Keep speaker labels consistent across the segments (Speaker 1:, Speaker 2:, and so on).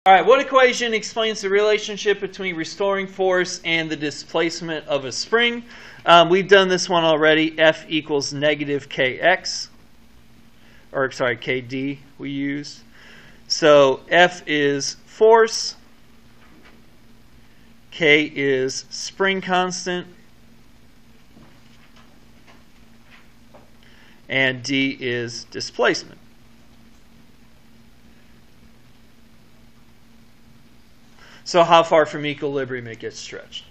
Speaker 1: All right, what equation explains the relationship between restoring force and the displacement of a spring? We've done this one already. F equals negative kx, or sorry, kd we used. So F is force, K is spring constant, and D is displacement. So how far from equilibrium it gets stretched?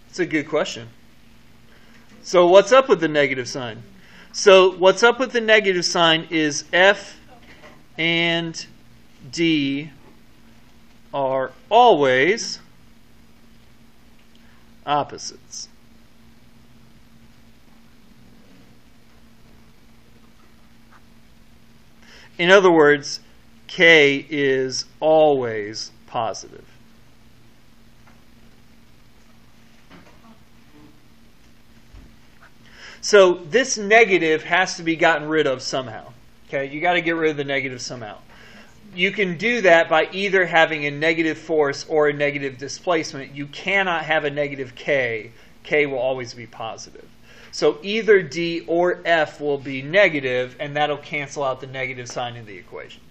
Speaker 1: It's a good question. So what's up with the negative sign? So what's up with the negative sign is F and D are always opposites. In other words, K is always positive. So this negative has to be gotten rid of somehow. Okay, you got to get rid of the negative somehow. You can do that by either having a negative force or a negative displacement. You cannot have a negative K. K will always be positive. So either D or F will be negative, and that'll cancel out the negative sign in the equation.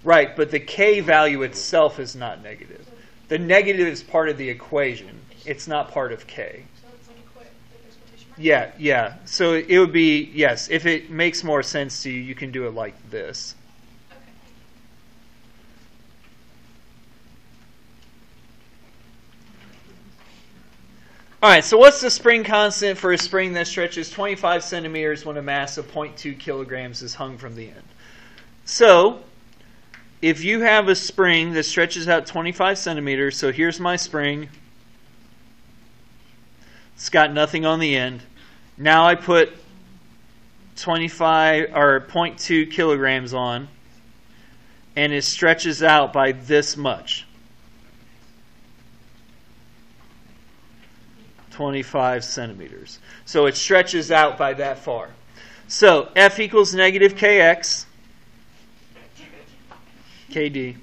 Speaker 1: Right, but the K value itself is not negative. The negative is part of the equation. It's not part of K. Yeah. So it would be, yes, if it makes more sense to you, you can do it like this. All right, so what's the spring constant for a spring that stretches 25 centimeters when a mass of 0.2 kilograms is hung from the end? So if you have a spring that stretches out 25 centimeters, so here's my spring. It's got nothing on the end. Now I put 25 or 0.2 kilograms on, and it stretches out by this much. 25 centimeters. So it stretches out by that far. So F equals negative kx, kd.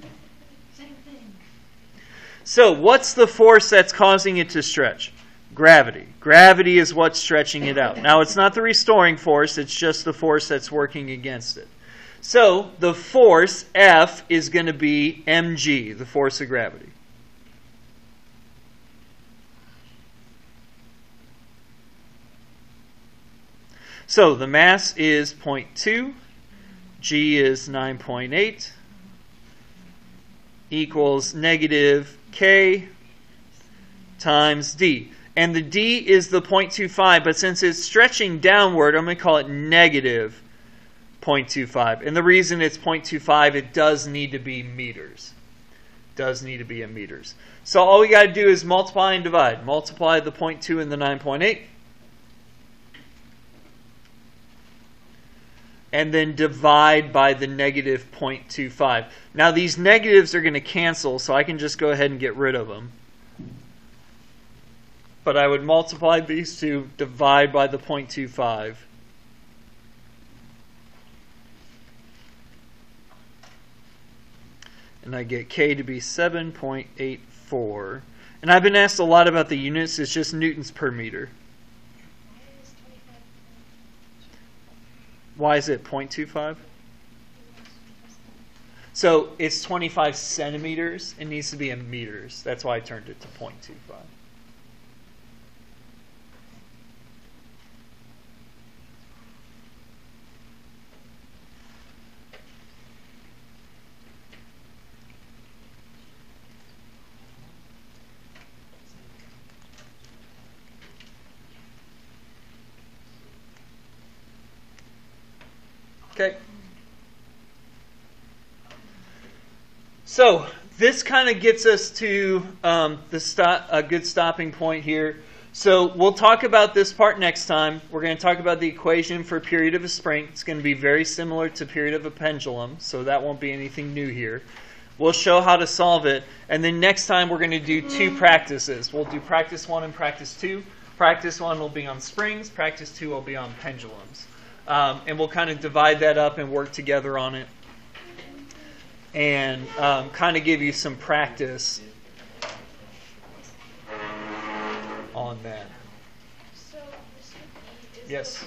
Speaker 1: So what's the force that's causing it to stretch? Gravity. Gravity is what's stretching it out. Now, it's not the restoring force. It's just the force that's working against it. So the force, F, is going to be mg, the force of gravity. So the mass is 0.2, g is 9.8, equals negative k times d. And the d is the 0.25, but since it's stretching downward, I'm going to call it negative 0.25. And the reason it's 0.25, it does need to be meters. Does need to be in meters. So all we got to do is multiply and divide. Multiply the 0.2 and the 9.8. And then divide by the negative 0.25. Now these negatives are going to cancel, so I can just go ahead and get rid of them. But I would multiply these two, divide by the 0.25. And I get K to be 7.84. And I've been asked a lot about the units. It's just newtons per meter. Why is it 0.25? So it's 25 centimeters. It needs to be in meters. That's why I turned it to 0.25. Okay. So this kind of gets us to a good stopping point here. So we'll talk about this part next time. We're going to talk about the equation for period of a spring. It's going to be very similar to period of a pendulum, so that won't be anything new here. We'll show how to solve it, and then next time we're going to do two practices. We'll do practice 1 and practice 2. Practice 1 will be on springs. Practice 2 will be on pendulums. And we'll kind of divide that up and work together on it. And kind of give you some practice on that.
Speaker 2: So this would be
Speaker 1: Yes.